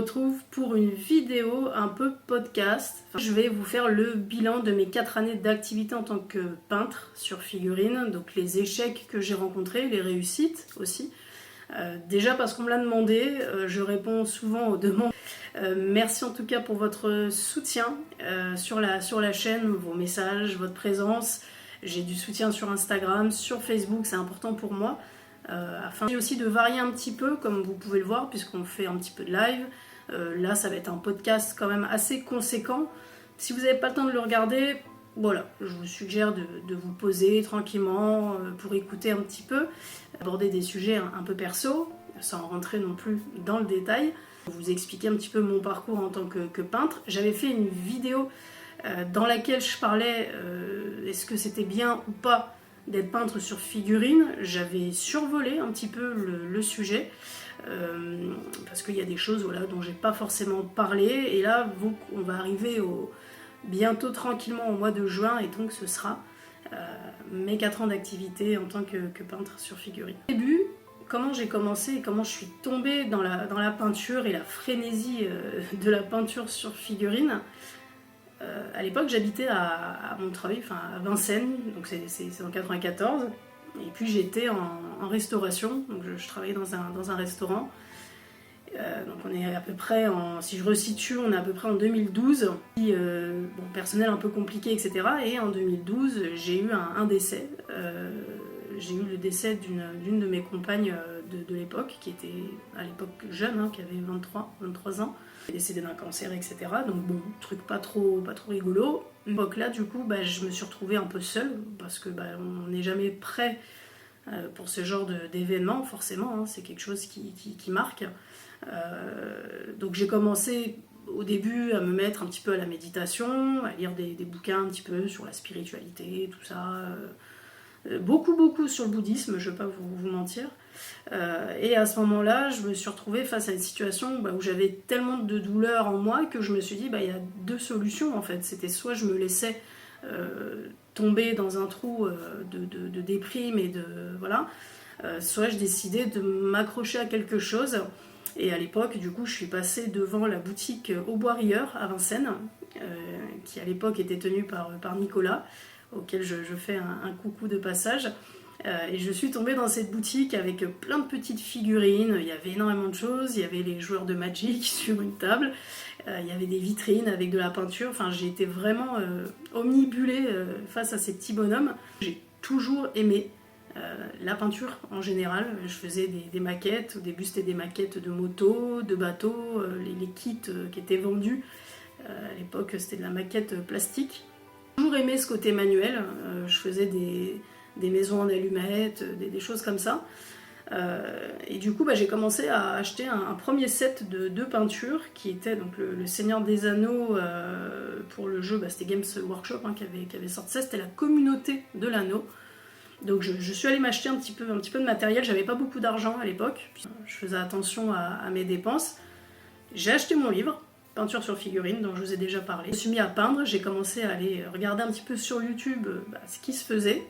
retrouve pour une vidéo un peu podcast. Je vais vous faire le bilan de mes 4 années d'activité en tant que peintre sur figurine, donc les échecs que j'ai rencontrés, les réussites aussi. Déjà parce qu'on me l'a demandé, je réponds souvent aux demandes. Merci en tout cas pour votre soutien sur la chaîne, vos messages, votre présence. J'ai du soutien sur Instagram, sur Facebook, c'est important pour moi. Afin aussi de varier un petit peu, comme vous pouvez le voir, puisqu'on fait un petit peu de live. Là, ça va être un podcast quand même assez conséquent. Si vous n'avez pas le temps de le regarder, voilà, je vous suggère de vous poser tranquillement pour écouter un petit peu, aborder des sujets un peu perso, sans rentrer non plus dans le détail. Vous expliquer un petit peu mon parcours en tant que peintre. J'avais fait une vidéo dans laquelle je parlais est-ce que c'était bien ou pas d'être peintre sur figurine. J'avais survolé un petit peu le sujet parce qu'il y a des choses voilà, dont j'ai pas forcément parlé, et là on va arriver bientôt tranquillement au mois de juin, et donc ce sera mes 4 ans d'activité en tant que peintre sur figurine. Au début, comment j'ai commencé et comment je suis tombée dans la peinture et la frénésie de la peinture sur figurine. À l'époque, j'habitais à Montreuil, enfin à Vincennes, donc c'est en 94. Et puis j'étais en restauration, donc je travaillais dans un restaurant. Donc on est à peu près, si je resitue, on est à peu près en 2012. Bon, personnel un peu compliqué, etc. Et en 2012, j'ai eu un décès. J'ai eu le décès d'une de mes compagnes de l'époque, qui était à l'époque jeune, hein, qui avait 23 ans. Elle est décédée d'un cancer, etc. Donc bon, truc pas trop rigolo. À l'époque là, du coup, je me suis retrouvée un peu seule, parce que on n'est jamais prêt pour ce genre d'événement, forcément, hein, c'est quelque chose qui marque. Donc j'ai commencé au début à me mettre un petit peu à la méditation, à lire des bouquins un petit peu sur la spiritualité, tout ça. Beaucoup sur le bouddhisme, je ne vais pas vous mentir. Et à ce moment-là, je me suis retrouvée face à une situation où j'avais tellement de douleur en moi que je me suis dit, il y a 2 solutions en fait. C'était soit je me laissais tomber dans un trou de déprime et voilà, soit je décidais de m'accrocher à quelque chose. Et à l'époque, du coup, je suis passée devant la boutique Au Bois Rieur à Vincennes, qui à l'époque était tenue par Nicolas, auquel je fais un coucou de passage. Et je suis tombée dans cette boutique avec plein de petites figurines. Il y avait énormément de choses. Il y avait les joueurs de Magic sur une table. Il y avait des vitrines avec de la peinture. Enfin, j'ai été vraiment omnibulée face à ces petits bonhommes. J'ai toujours aimé la peinture en général. Je faisais des maquettes. Au début, c'était des maquettes de motos, de bateaux, les kits qui étaient vendus. À l'époque, c'était de la maquette plastique. J'ai toujours aimé ce côté manuel. Je faisais des maisons en allumettes, des choses comme ça. Et du coup, j'ai commencé à acheter un premier set de peinture qui était donc le Seigneur des Anneaux pour le jeu. C'était Games Workshop qui avait sorti ça. C'était la communauté de l'anneau. Donc je suis allée m'acheter un petit peu de matériel. J'avais pas beaucoup d'argent à l'époque. Je faisais attention à mes dépenses. J'ai acheté mon livre, Peinture sur figurine, dont je vous ai déjà parlé. Je me suis mis à peindre. J'ai commencé à aller regarder un petit peu sur YouTube ce qui se faisait.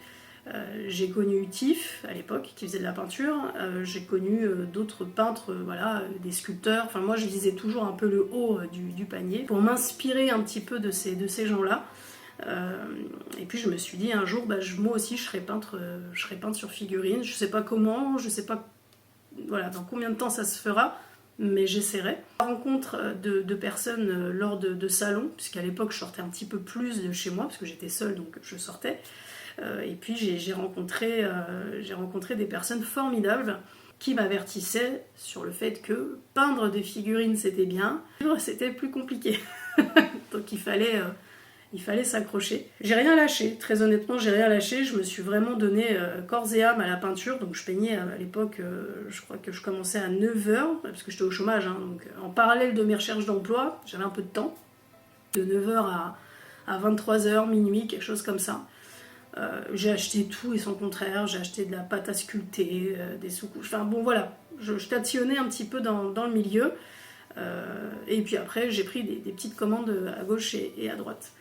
J'ai connu Tiff à l'époque qui faisait de la peinture, j'ai connu d'autres peintres, des sculpteurs. Enfin, moi je visais toujours un peu le haut du panier pour m'inspirer un petit peu de ces gens-là. Et puis je me suis dit un jour, moi aussi je serais peintre sur figurine. Je sais pas comment, je sais pas dans combien de temps ça se fera, mais j'essaierai. La rencontre de personnes lors de salons, puisqu'à l'époque je sortais un petit peu plus de chez moi parce que j'étais seule, donc je sortais. Et puis j'ai rencontré des personnes formidables qui m'avertissaient sur le fait que peindre des figurines c'était bien, c'était plus compliqué. Donc il fallait s'accrocher. J'ai rien lâché, très honnêtement j'ai rien lâché, je me suis vraiment donné corps et âme à la peinture. Donc je peignais à l'époque, je crois que je commençais à 9h, parce que j'étais au chômage, donc en parallèle de mes recherches d'emploi, j'avais un peu de temps, de 9h à 23h, minuit, quelque chose comme ça. J'ai acheté tout et son contraire, j'ai acheté de la pâte à sculpter, des sous-couches, enfin bon voilà, je tâtillonnais un petit peu dans le milieu, et puis après j'ai pris des petites commandes à gauche et à droite.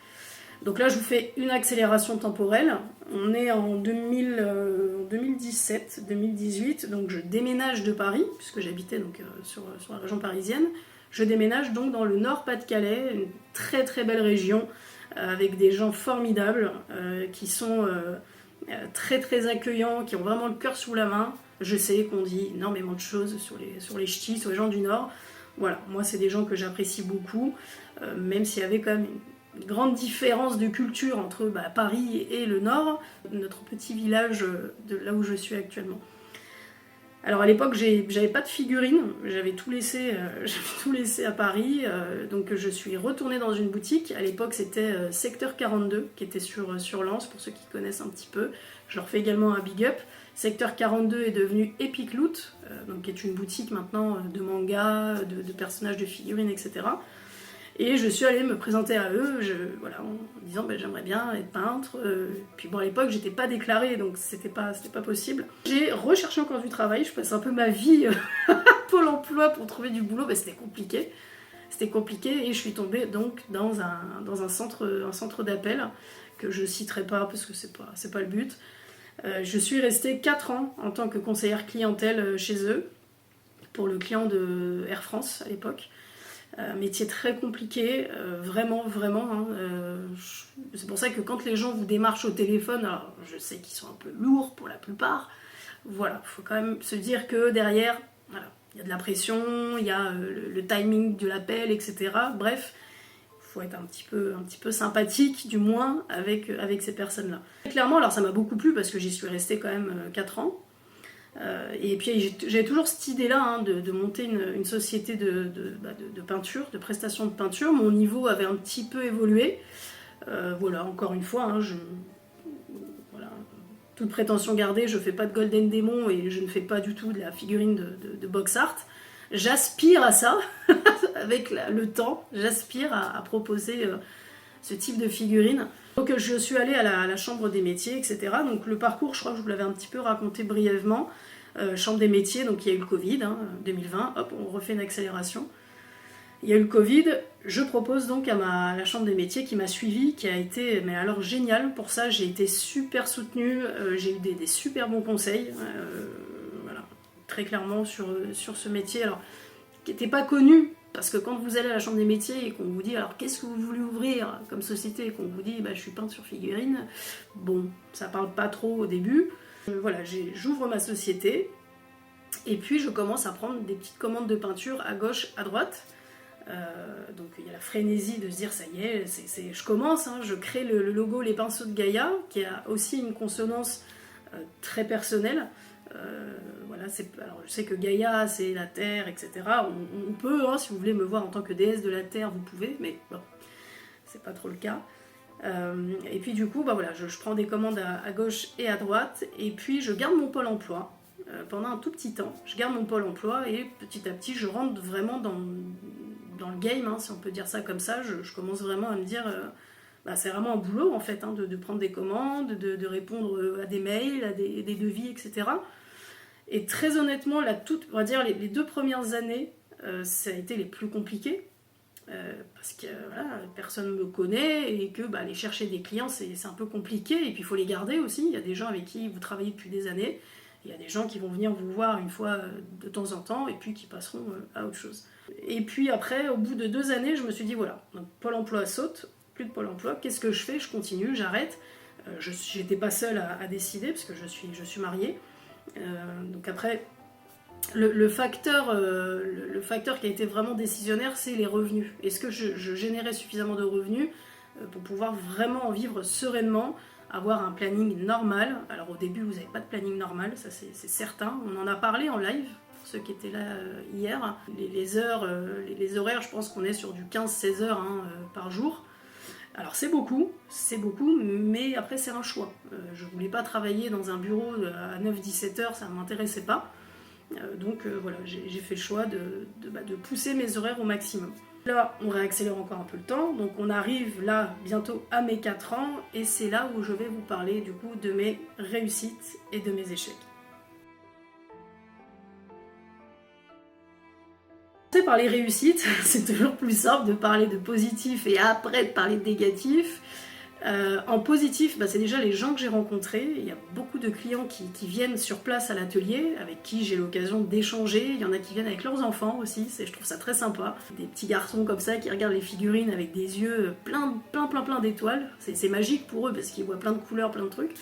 Donc là je vous fais une accélération temporelle, on est en 2017-2018, donc je déménage de Paris, puisque j'habitais donc sur la région parisienne, Je déménage donc dans le Nord-Pas-de-Calais, une très très belle région, avec des gens formidables, qui sont très très accueillants, qui ont vraiment le cœur sous la main. Je sais qu'on dit énormément de choses sur les ch'tis, sur les gens du Nord. Voilà, moi c'est des gens que j'apprécie beaucoup, même s'il y avait quand même une grande différence de culture entre Paris et le Nord, notre petit village de là où je suis actuellement. Alors à l'époque, j'avais pas de figurines, j'avais tout laissé à Paris, donc je suis retournée dans une boutique. À l'époque, c'était Secteur 42, qui était sur Lens, pour ceux qui connaissent un petit peu. Je leur fais également un big up. Secteur 42 est devenu Epic Loot, donc qui est une boutique maintenant de manga, de personnages de figurines, etc. Et je suis allée me présenter à eux, voilà, en disant j'aimerais bien être peintre. Puis bon, à l'époque, j'étais pas déclarée, donc c'était pas possible. J'ai recherché encore du travail, je passe un peu ma vie à Pôle emploi pour trouver du boulot, c'était compliqué. C'était compliqué et je suis tombée donc dans un centre d'appel que je citerai pas parce que c'est pas le but. Je suis restée 4 ans en tant que conseillère clientèle chez eux, pour le client de Air France à l'époque. Métier très compliqué, vraiment, hein, c'est pour ça que quand les gens vous démarchent au téléphone, alors je sais qu'ils sont un peu lourds pour la plupart, voilà, il faut quand même se dire que derrière, voilà, il y a de la pression, il y a le timing de l'appel, etc. Bref, il faut être un petit peu sympathique, du moins, avec ces personnes-là. Clairement, alors ça m'a beaucoup plu parce que j'y suis restée quand même 4 ans. Et puis j'avais toujours cette idée-là de monter une société de peinture, de prestation de peinture. Mon niveau avait un petit peu évolué. Voilà, encore une fois, voilà, toute prétention gardée, je fais pas de Golden Demon et je ne fais pas du tout de la figurine de box art. J'aspire à ça, avec le temps, j'aspire à proposer ce type de figurine. Donc je suis allée à la chambre des métiers, etc. Donc le parcours, je crois que je vous l'avais un petit peu raconté brièvement. Chambre des métiers, donc il y a eu le Covid, 2020, hop, on refait une accélération. Il y a eu le Covid, je propose donc à la chambre des métiers qui m'a suivie, qui a été, mais alors génial, pour ça j'ai été super soutenue, j'ai eu des super bons conseils, voilà, très clairement sur ce métier, alors qui n'était pas connu. Parce que quand vous allez à la chambre des métiers et qu'on vous dit alors qu'est-ce que vous voulez ouvrir comme société et qu'on vous dit je suis peintre sur figurine, bon, ça parle pas trop au début. Voilà, j'ouvre ma société et puis je commence à prendre des petites commandes de peinture à gauche, à droite. Donc il y a la frénésie de se dire ça y est, je commence, je crée le logo Les Pinceaux de Gaïa, qui a aussi une consonance très personnelle. Voilà, alors je sais que Gaïa c'est la terre, etc. On peut, si vous voulez me voir en tant que déesse de la terre, vous pouvez, mais bon, c'est pas trop le cas. Et puis du coup, voilà, je prends des commandes à gauche et à droite, et puis je garde mon pôle emploi pendant un tout petit temps. Je garde mon pôle emploi et petit à petit, je rentre vraiment dans le game, si on peut dire ça comme ça. Je commence vraiment à me dire. C'est vraiment un boulot en fait, de prendre des commandes, de répondre à des mails, à des devis, etc. Et très honnêtement, on va dire les 2 premières années, ça a été les plus compliquées, parce que voilà, personne ne me connaît et que aller chercher des clients, c'est un peu compliqué. Et puis il faut les garder aussi. Il y a des gens avec qui vous travaillez depuis des années. Il y a des gens qui vont venir vous voir une fois de temps en temps et puis qui passeront à autre chose. Et puis après, au bout de 2 années, je me suis dit voilà, donc Pôle emploi saute. Plus de Pôle emploi, qu'est-ce que je fais? Je continue, j'arrête. J'étais pas seule à décider parce que je suis mariée. Donc après, le facteur qui a été vraiment décisionnaire, c'est les revenus. Est-ce que je générais suffisamment de revenus pour pouvoir vraiment en vivre sereinement, avoir un planning normal? Alors au début, vous n'avez pas de planning normal, ça c'est certain. On en a parlé en live, pour ceux qui étaient là hier. Les heures, les horaires, je pense qu'on est sur du 15-16 heures par jour. Alors c'est beaucoup, mais après c'est un choix. Je voulais pas travailler dans un bureau à 9-17 heures, ça ne m'intéressait pas. Donc voilà, j'ai fait le choix de pousser mes horaires au maximum. Là, on réaccélère encore un peu le temps, donc on arrive là bientôt à mes 4 ans, et c'est là où je vais vous parler du coup de mes réussites et de mes échecs. Par les réussites, c'est toujours plus simple de parler de positif et après de parler de négatif. En positif, c'est déjà les gens que j'ai rencontrés. Il y a beaucoup de clients qui viennent sur place à l'atelier, avec qui j'ai l'occasion d'échanger. Il y en a qui viennent avec leurs enfants aussi, je trouve ça très sympa. Des petits garçons comme ça qui regardent les figurines avec des yeux plein d'étoiles. C'est magique pour eux parce qu'ils voient plein de couleurs, plein de trucs.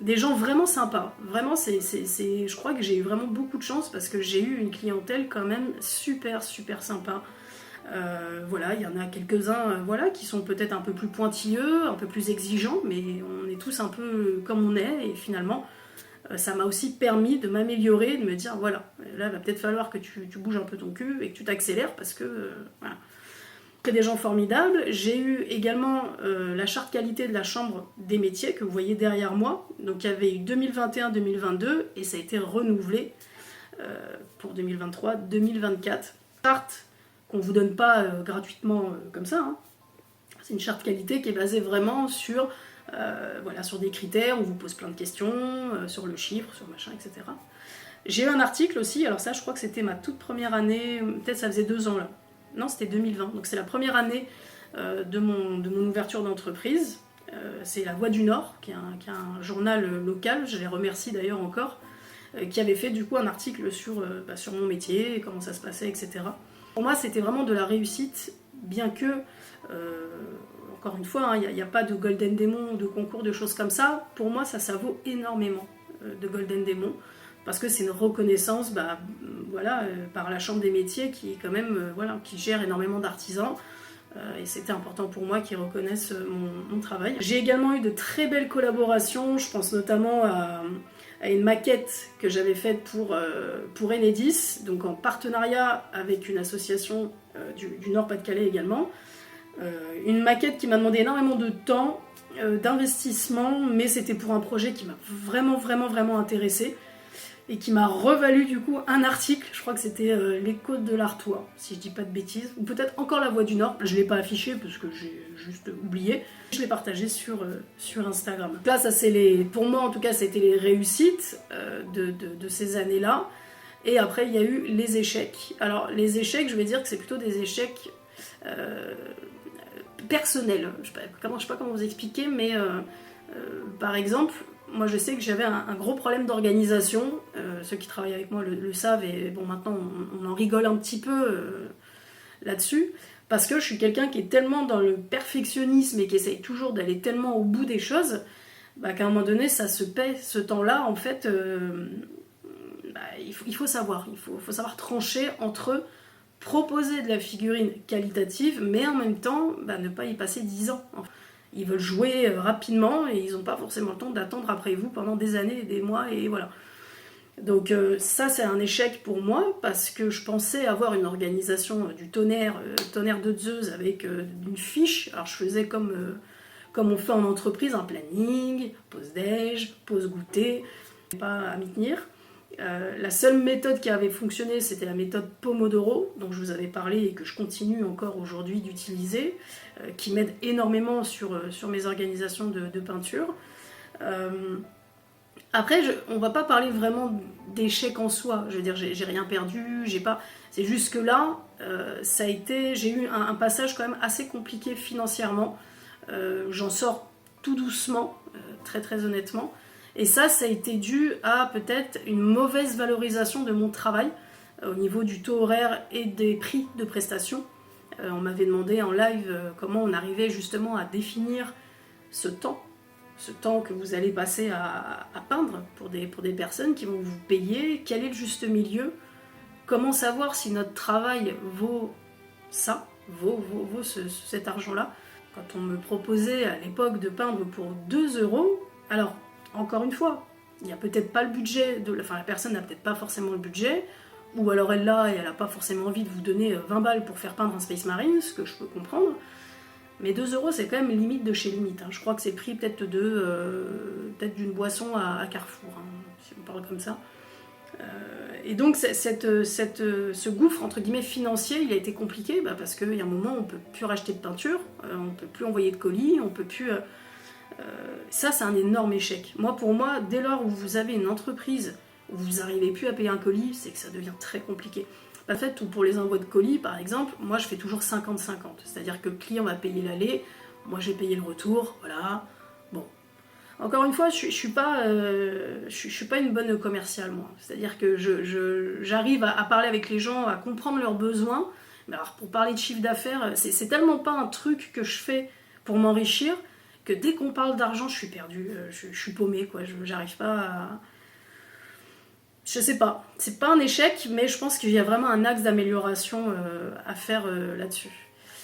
Des gens vraiment sympas. Vraiment, je crois que j'ai eu vraiment beaucoup de chance parce que j'ai eu une clientèle quand même super sympa. Voilà, il y en a quelques-uns qui sont peut-être un peu plus pointilleux, un peu plus exigeants, mais on est tous un peu comme on est, et finalement ça m'a aussi permis de m'améliorer, de me dire voilà, là il va peut-être falloir que tu bouges un peu ton cul et que tu t'accélères parce que voilà. Des gens formidables. J'ai eu également la charte qualité de la Chambre des métiers que vous voyez derrière moi, donc il y avait eu 2021-2022 et ça a été renouvelé pour 2023-2024. Charte qu'on ne vous donne pas gratuitement comme ça. Hein. C'est une charte qualité qui est basée vraiment sur des critères, on vous pose plein de questions, sur le chiffre, sur machin, etc. J'ai eu un article aussi, alors ça je crois que c'était ma toute première année, peut-être ça faisait 2 ans là. Non, c'était 2020, donc c'est la première année de mon ouverture d'entreprise. C'est La Voix du Nord, qui est un journal local, je les remercie d'ailleurs encore, qui avait fait du coup un article sur mon métier, comment ça se passait, etc. Pour moi, c'était vraiment de la réussite, bien que, encore une fois, il n'y a pas de Golden Démon, de concours, de choses comme ça. Pour moi, ça vaut énormément de Golden Démon, parce que c'est une reconnaissance par la Chambre des métiers qui, quand même, qui gère énormément d'artisans. Et c'était important pour moi qu'ils reconnaissent mon travail. J'ai également eu de très belles collaborations, je pense notamment à une maquette que j'avais faite pour Enedis, donc en partenariat avec une association du Nord-Pas-de-Calais également. Une maquette qui m'a demandé énormément de temps, d'investissement, mais c'était pour un projet qui m'a vraiment intéressée et qui m'a revalu du coup un article, je crois que c'était Les Côtes de l'Artois, si je dis pas de bêtises, ou peut-être encore La Voix du Nord, je l'ai pas affiché parce que j'ai juste oublié, je l'ai partagé sur Instagram. Là, pour moi en tout cas, c'était les réussites de ces années-là, et après il y a eu les échecs. Alors les échecs, je vais dire que c'est plutôt des échecs personnels, je sais pas comment vous expliquer, mais par exemple, moi je sais que j'avais un gros problème d'organisation, ceux qui travaillent avec moi le savent, et bon maintenant on en rigole un petit peu là-dessus, parce que je suis quelqu'un qui est tellement dans le perfectionnisme et qui essaye toujours d'aller tellement au bout des choses, qu'à un moment donné ça se paie, ce temps-là en fait, il faut savoir trancher entre proposer de la figurine qualitative, mais en même temps ne pas y passer 10 ans. Ils veulent jouer rapidement et ils n'ont pas forcément le temps d'attendre après vous pendant des années et des mois, et voilà. Donc ça c'est un échec pour moi, parce que je pensais avoir une organisation du tonnerre de Zeus avec une fiche. Alors je faisais comme on fait en entreprise, un planning, pause déj, pause goûter, pas à m'y tenir. La seule méthode qui avait fonctionné, c'était la méthode Pomodoro, dont je vous avais parlé et que je continue encore aujourd'hui d'utiliser, qui m'aide énormément sur mes organisations de peinture. Après, on va pas parler vraiment d'échec en soi. Je veux dire, j'ai rien perdu, c'est juste que là, j'ai eu un passage quand même assez compliqué financièrement. J'en sors tout doucement, très honnêtement. Et ça a été dû à peut-être une mauvaise valorisation de mon travail au niveau du taux horaire et des prix de prestation. On m'avait demandé en live comment on arrivait justement à définir ce temps que vous allez passer à peindre pour des personnes qui vont vous payer, quel est le juste milieu, comment savoir si notre travail vaut ça, vaut cet argent-là. Quand on me proposait à l'époque de peindre pour 2 €, alors encore une fois, il n'y a peut-être pas le budget, la personne n'a peut-être pas forcément le budget, ou alors elle l'a et elle n'a pas forcément envie de vous donner 20 balles pour faire peindre un Space Marine, ce que je peux comprendre. Mais 2 € c'est quand même limite de chez limite. Hein. Je crois que c'est le prix peut-être d'une boisson à Carrefour, si on parle comme ça. Et donc ce gouffre entre guillemets financier, il a été compliqué parce qu'il y a un moment où on ne peut plus racheter de peinture, on ne peut plus envoyer de colis, on ne peut plus... ça c'est un énorme échec. Pour moi, dès lors où vous avez une entreprise où vous n'arrivez plus à payer un colis, c'est que ça devient très compliqué. En fait, pour les envois de colis par exemple, moi je fais toujours 50-50, c'est-à-dire que le client va payer l'aller, moi j'ai payé le retour, voilà. Bon. Encore une fois, je suis pas une bonne commerciale, moi. C'est-à-dire que j'arrive à parler avec les gens, à comprendre leurs besoins. Mais alors, pour parler de chiffre d'affaires, c'est tellement pas un truc que je fais pour m'enrichir que dès qu'on parle d'argent, je suis perdue. Je suis paumée, quoi. J'arrive pas à... Je sais pas. C'est pas un échec, mais je pense qu'il y a vraiment un axe d'amélioration à faire là-dessus.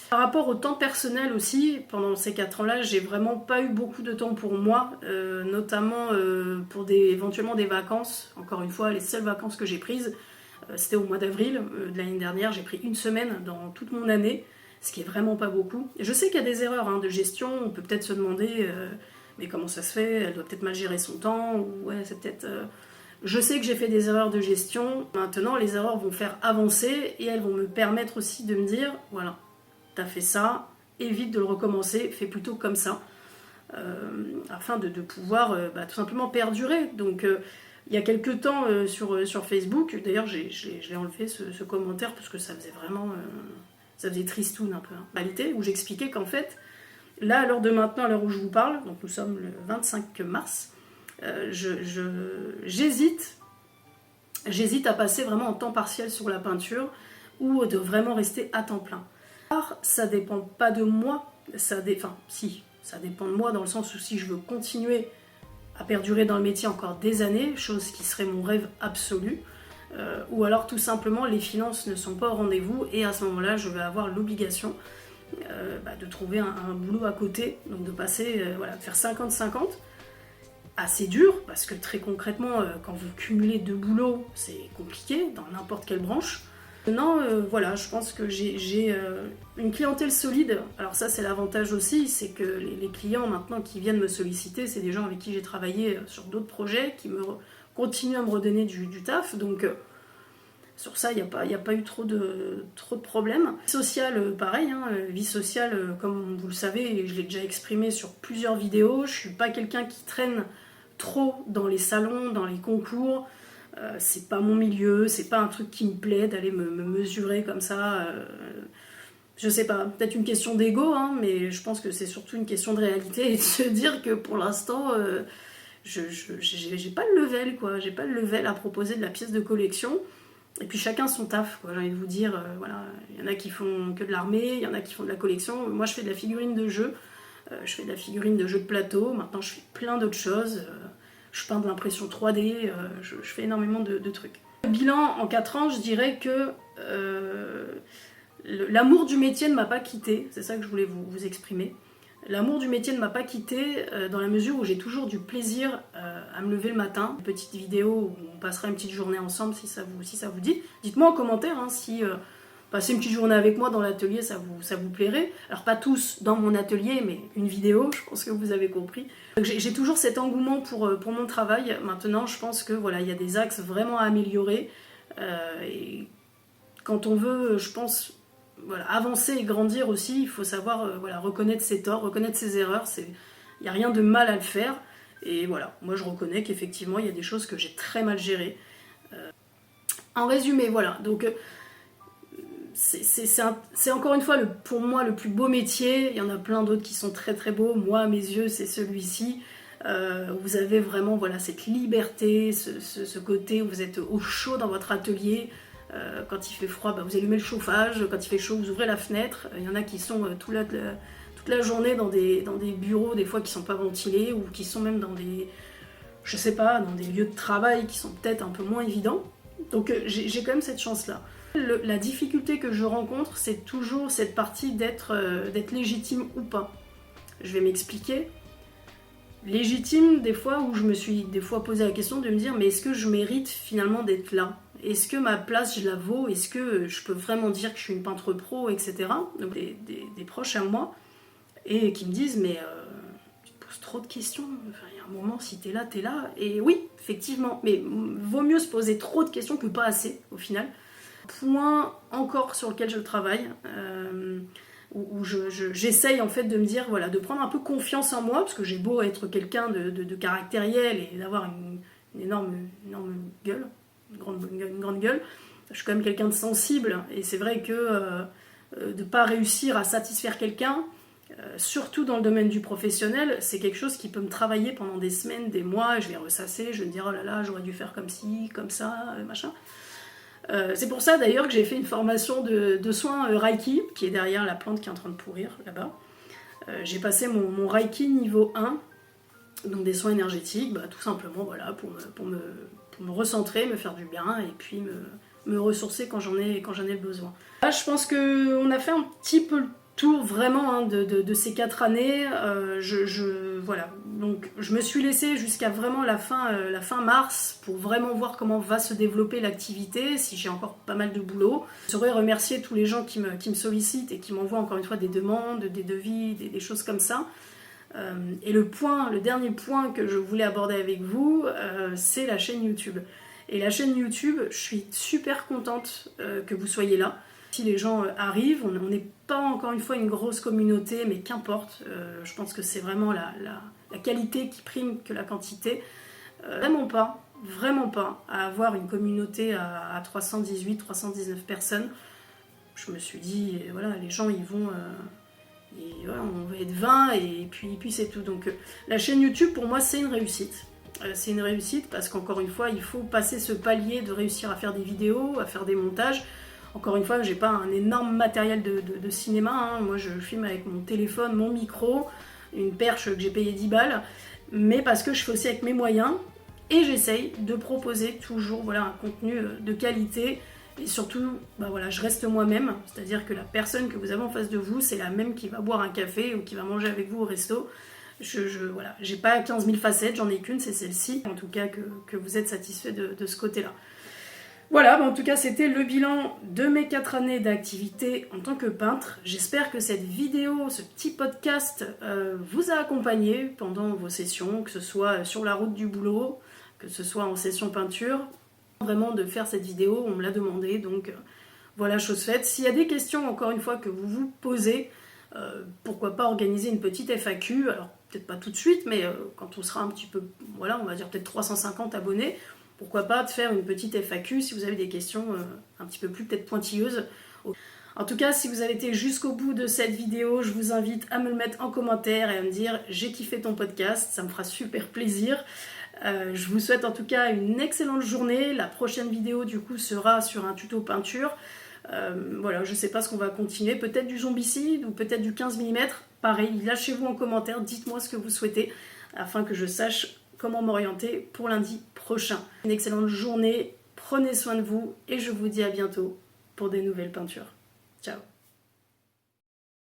Par rapport au temps personnel aussi, pendant ces 4 ans-là, j'ai vraiment pas eu beaucoup de temps pour moi, notamment pour éventuellement des vacances. Encore une fois, les seules vacances que j'ai prises, c'était au mois d'avril de l'année dernière. J'ai pris 1 semaine dans toute mon année, ce qui est vraiment pas beaucoup. Et je sais qu'il y a des erreurs de gestion, on peut peut-être se demander mais comment ça se fait, elle doit peut-être mal gérer son temps, ou ouais, c'est peut-être... Je sais que j'ai fait des erreurs de gestion, maintenant les erreurs vont faire avancer et elles vont me permettre aussi de me dire, voilà, t'as fait ça, évite de le recommencer, fais plutôt comme ça, afin de pouvoir tout simplement perdurer. Donc il y a quelques temps sur Facebook, d'ailleurs je l'ai enlevé ce commentaire parce que ça faisait vraiment, ça faisait tristoun un peu, réalité, où j'expliquais qu'en fait, là à l'heure de maintenant, à l'heure où je vous parle, donc nous sommes le 25 mars, j'hésite à passer vraiment en temps partiel sur la peinture ou de vraiment rester à temps plein. Alors, ça dépend pas de moi, ça dépend de moi dans le sens où si je veux continuer à perdurer dans le métier encore des années, chose qui serait mon rêve absolu, ou alors tout simplement les finances ne sont pas au rendez-vous et à ce moment-là je vais avoir l'obligation de trouver un boulot à côté, donc de passer, de faire 50-50. Assez dur, parce que très concrètement, quand vous cumulez 2 boulots, c'est compliqué dans n'importe quelle branche. Maintenant, je pense que j'ai une clientèle solide. Alors ça, c'est l'avantage aussi, c'est que les clients maintenant qui viennent me solliciter, c'est des gens avec qui j'ai travaillé sur d'autres projets, qui continuent à me redonner du taf. Donc sur ça, il n'y a pas eu trop de problèmes. Vie sociale, pareil, vie sociale, comme vous le savez, je l'ai déjà exprimé sur plusieurs vidéos, je suis pas quelqu'un qui traîne trop dans les salons, dans les concours. C'est pas mon milieu, c'est pas un truc qui me plaît d'aller me mesurer comme ça. Je sais pas, peut-être une question d'ego, mais je pense que c'est surtout une question de réalité et de se dire que pour l'instant, j'ai pas le level, quoi. J'ai pas le level à proposer de la pièce de collection. Et puis chacun son taf, quoi. J'ai envie de vous dire, il y en a qui font que de l'armée, il y en a qui font de la collection. Moi, je fais de la figurine de jeu. Je fais de la figurine de jeu de plateau. Maintenant, je fais plein d'autres choses. Je peins de l'impression 3D. Je fais énormément de trucs. Le bilan en 4 ans, je dirais que l'amour du métier ne m'a pas quitté. C'est ça que je voulais vous exprimer. L'amour du métier ne m'a pas quitté dans la mesure où j'ai toujours du plaisir à me lever le matin. Une petite vidéo où on passera une petite journée ensemble si ça vous dit. Dites-moi en commentaire si passer une petite journée avec moi dans l'atelier ça vous plairait. Alors pas tous dans mon atelier, mais une vidéo, je pense que vous avez compris. J'ai toujours cet engouement pour mon travail. Maintenant, je pense que il y a des axes vraiment à améliorer. Et quand on veut, je pense... avancer et grandir aussi, il faut savoir reconnaître ses torts, reconnaître ses erreurs, il n'y a rien de mal à le faire, et voilà, moi je reconnais qu'effectivement il y a des choses que j'ai très mal gérées. En résumé, donc c'est encore une fois pour moi le plus beau métier, il y en a plein d'autres qui sont très très beaux, moi à mes yeux c'est celui-ci. Vous avez vraiment cette liberté, ce côté où vous êtes au chaud dans votre atelier. Quand il fait froid, vous allumez le chauffage. Quand il fait chaud, vous ouvrez la fenêtre. Il y en a qui sont toute la journée dans des bureaux, des fois qui ne sont pas ventilés, ou qui sont même dans des lieux de travail qui sont peut-être un peu moins évidents. Donc j'ai quand même cette chance-là. La difficulté que je rencontre, c'est toujours cette partie d'être légitime ou pas. Je vais m'expliquer. Légitime, des fois, où je me suis des fois posé la question de me dire, mais est-ce que je mérite finalement d'être là ? Est-ce que ma place, je la vaux ? Est-ce que je peux vraiment dire que je suis une peintre pro, etc. Donc des proches à moi, et qui me disent, mais tu te poses trop de questions. Il y a un moment, si t'es là, t'es là. Et oui, effectivement, mais vaut mieux se poser trop de questions que pas assez, au final. Point encore sur lequel je travaille, où j'essaye en fait de me dire, de prendre un peu confiance en moi, parce que j'ai beau être quelqu'un de caractériel et d'avoir une énorme gueule, une grande gueule, je suis quand même quelqu'un de sensible, et c'est vrai que de ne pas réussir à satisfaire quelqu'un, surtout dans le domaine du professionnel, c'est quelque chose qui peut me travailler pendant des semaines, des mois, et je vais ressasser, je vais me dire oh là là, j'aurais dû faire comme ci, comme ça, machin. C'est pour ça d'ailleurs que j'ai fait une formation de soins Reiki, qui est derrière la plante qui est en train de pourrir là-bas. J'ai passé mon Reiki niveau 1, donc des soins énergétiques, tout simplement voilà, pour me recentrer, me faire du bien, et puis me ressourcer quand j'en ai le besoin. Là, je pense qu'on a fait un petit peu le tour vraiment de ces 4 années. Voilà. Donc, je me suis laissée jusqu'à vraiment la fin mars pour vraiment voir comment va se développer l'activité, si j'ai encore pas mal de boulot. Je voudrais remercier tous les gens qui me sollicitent et qui m'envoient encore une fois des demandes, des devis, des choses comme ça. Et le dernier point que je voulais aborder avec vous, c'est la chaîne YouTube. Et la chaîne YouTube, je suis super contente que vous soyez là. Si les gens arrivent, on n'est pas encore une fois une grosse communauté, mais qu'importe. Je pense que c'est vraiment la qualité qui prime que la quantité. Vraiment pas à avoir une communauté à 318, 319 personnes. Je me suis dit, voilà, les gens ils vont... et voilà, on va être 20 et puis c'est tout. Donc la chaîne YouTube pour moi c'est une réussite. C'est une réussite parce qu'encore une fois il faut passer ce palier de réussir à faire des vidéos, à faire des montages. Encore une fois, j'ai pas un énorme matériel de cinéma, hein. Moi je filme avec mon téléphone, mon micro, une perche que j'ai payé 10 balles, mais parce que je fais aussi avec mes moyens et j'essaye de proposer toujours voilà, un contenu de qualité. Et surtout, voilà, je reste moi-même, c'est-à-dire que la personne que vous avez en face de vous, c'est la même qui va boire un café ou qui va manger avec vous au resto. Voilà, j'ai pas 15 000 facettes, j'en ai qu'une, c'est celle-ci. En tout cas, que vous êtes satisfait de ce côté-là. Voilà, en tout cas, c'était le bilan de mes 4 années d'activité en tant que peintre. J'espère que cette vidéo, ce petit podcast, vous a accompagné pendant vos sessions, que ce soit sur la route du boulot, que ce soit en session peinture. Vraiment de faire cette vidéo, on me l'a demandé, donc voilà, chose faite. S'il y a des questions, encore une fois, que vous vous posez, pourquoi pas organiser une petite FAQ, alors peut-être pas tout de suite, mais quand on sera un petit peu, voilà, on va dire peut-être 350 abonnés, pourquoi pas de faire une petite FAQ si vous avez des questions un petit peu plus peut-être pointilleuses. En tout cas, si vous avez été jusqu'au bout de cette vidéo, je vous invite à me le mettre en commentaire et à me dire « J'ai kiffé ton podcast », ça me fera super plaisir. Je vous souhaite en tout cas une excellente journée. La prochaine vidéo du coup sera sur un tuto peinture. Voilà, je sais pas ce qu'on va continuer, peut-être du zombicide ou peut-être du 15 mm. Pareil, lâchez-vous en commentaire, dites-moi ce que vous souhaitez afin que je sache comment m'orienter pour lundi prochain. Une excellente journée, prenez soin de vous et je vous dis à bientôt pour des nouvelles peintures. Ciao.